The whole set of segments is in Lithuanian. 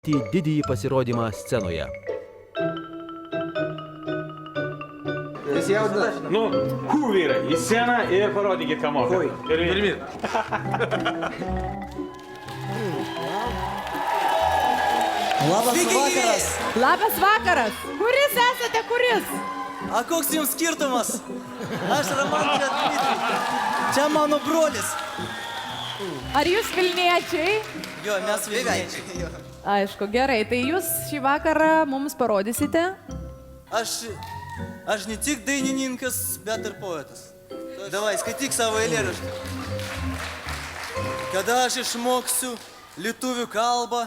Didįjį pasirodymą scenoje. Nu, vyrai, į sceną ir parodykit, ką moka. Pirmi. Labas vakaras. Labas vakaras. Kuris esate, kuris? A koks jums skirtumas? Aš Ramančia Dmitri. Čia mano brolis. Ar jūs Vilniečiai? Jo, mes Vilniečiai. Aišku, gerai. Tai jūs šį vakarą mums parodysite? Aš ne tik dainininkas, bet ir poetas. Davai, skaityk savo eilėraštį. Kada aš išmoksiu lietuvių kalbą,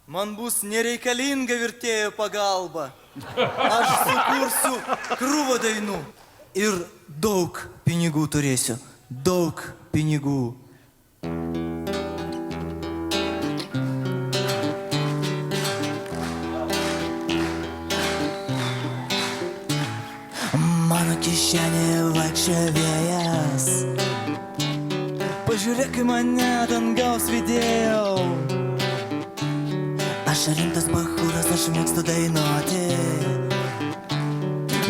man bus nereikalinga vertėjo pagalba. Aš sukursiu krūvą dainų ir daug pinigų turėsiu. Daug pinigų. Mano kišenėje vaikščia vėjas. Pažiūrėk į mane, dangaus vidėjau. Aš rimtas bachūras, aš mėgstu dainuoti,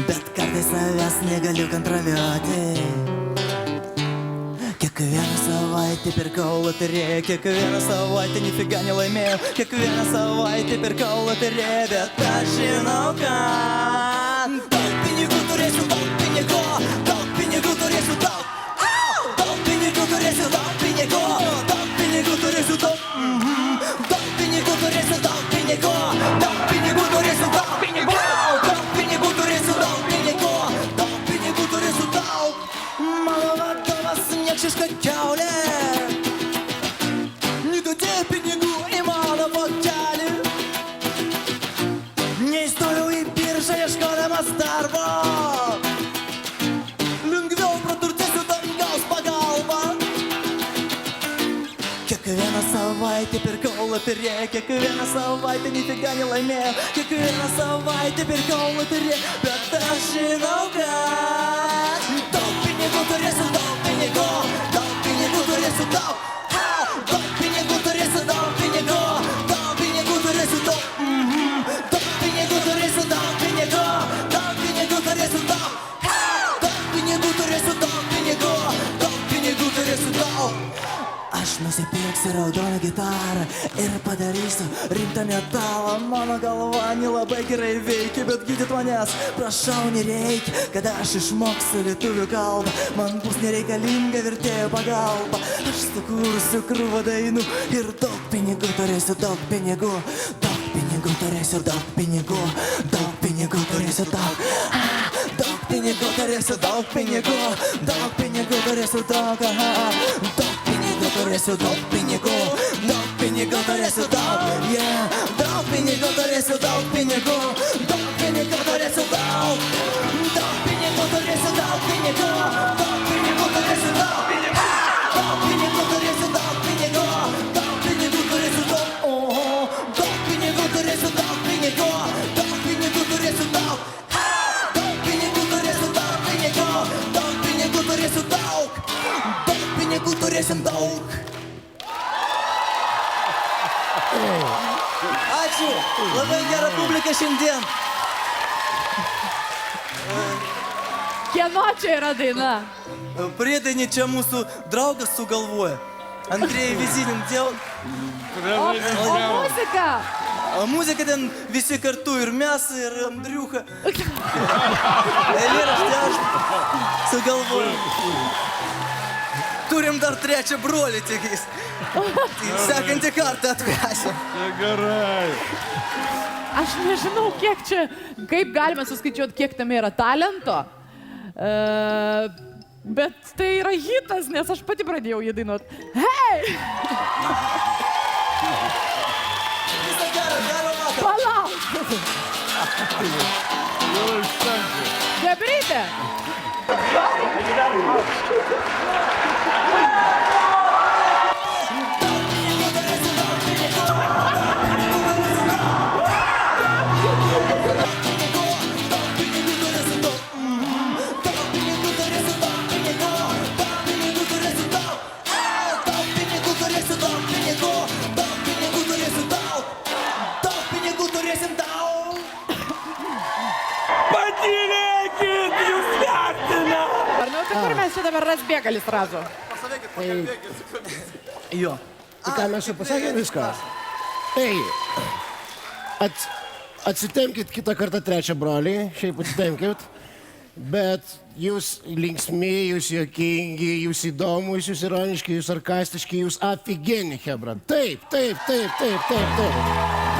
bet kartais savęs negaliu kontroliuoti. Kiekvieną savaitę pirkau loteriją, kiekvieną savaitę nifiga nelaimėjau, kiekvieną savaitę pirkau loteriją, bet aš žinau, kad daug pinigų turėsiu, daug pinigų, daug pinigų turėsiu, daug. Daug pinigų turėsiu, daug pinigų, daug pinigų turėsiu, daug. Daug pinigų turėsiu, daug pinigų, daug pinigų turėsiu, daug pinigų, daug pinigų turėsiu, daug pinigų, daug pinigų turėsiu, daug. Mano vadovas niekšiška kiaulė, neduodė pinigų į mano vokelį. Neįstojau į biržą ieškodamas darbo, lengviau praturtėsiu dangaus pagalba. Kiekvieną savaitę pirkau loteriją, kiekvieną savaitę nifiga nelaimėjau, kiekvieną savaitę pirkau loteriją, bet aš žinau, kad daug pinigų turėsiu, daug pinigų, daug pinigų turėsiu, daug. Daug pinigų turėsiu, daug pinigų, daug pinigų turėsiu, daug. Daug pinigų turėsiu, daug pinigų, daug pinigų turėsiu, daug. Daug pinigų turėsiu, daug pinigų, daug pinigų turėsiu, daug. Aš nusipirksiu raudoną gitarą ir padarysiu rimtą metalą. Mano galva nelabai gerai veikia, bet gydyt manęs prašau nereikia. Kada aš išmoksiu lietuvių kalbą, man bus nereikalinga vertėjo pagalba. Aš sukursiu krūvą dainų ir daug pinigų turėsiu, daug pinigų. Daug pinigų turėsiu, daug pinigų, daug pinigų turėsiu, daug. Daug pinigų turėsiu, daug pinigų, daug pinigų turėsiu, daug. Daug pinigų turėsiu, daug pinigų, daug pinigų turėsiu, daug. Daug pinigų turėsiu, daug pinigų, daug pinigų turėsiu, daug. Daug pinigų turėsiu, daug pinigų, daug pinigų turėsiu, daug. Daug pinigų turėsiu, daug pinigų, daug pinigų turėsiu, daug. Daug pinigų turėsiu, daug pinigų, daug pinigų turėsiu, daug. Daug pinigų turėsiu, daug pinigų, daug pinigų turėsiu, daug. Daug pinigų turėsim daug. Ačiū, labai gera publika šiandien. Kieno čia yra daina? Priedainį čia mūsų draugas sugalvoja. Andrėjai Vizinin dėl... O muzika? O muzika ten visi kartu, ir mes, ir Andriucha. Eilėraštį aš sugalvoju. Turim dar trečią brolį tikais. Sekantį kartą atvesim. Gerai. Aš nežinau, kiek čia, kaip galime suskaičiuoti, kiek tame yra talento. Bet tai yra hitas, nes aš pati pradėjau jį dainuoti. Hei! Visą gerą vakarą. Palauk! Debrytė! Daug pinigų turėsiu, daug pinigų, daug pinigų turėsiu, daug. čia dabar Razbėgalis razo. Jo. Tai ką mes jau pasakėm viską? Ei, atsitempkit kitą kartą trečią brolį, šiaip atsitempkit. Bet jūs linksmi, jūs juokingi, jūs įdomus, jūs ironiški, jūs sarkastiški, jūs afigeni, hebra. Taip.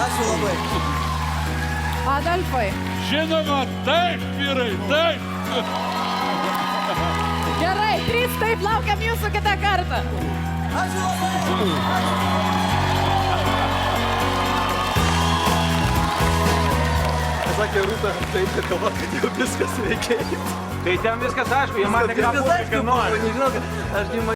Ačiū labai. Adolfai. Žinoma, taip, vyrai, taip. Gerai, 3 taip, laukiam jūsų kitą kartą. Ačiū labai. Sakė Rūta, taip, kad galvo, kad jau viskas reikia eiti. Tai ten viskas aišku, jie matė, ką publika nori. Nežinau, aš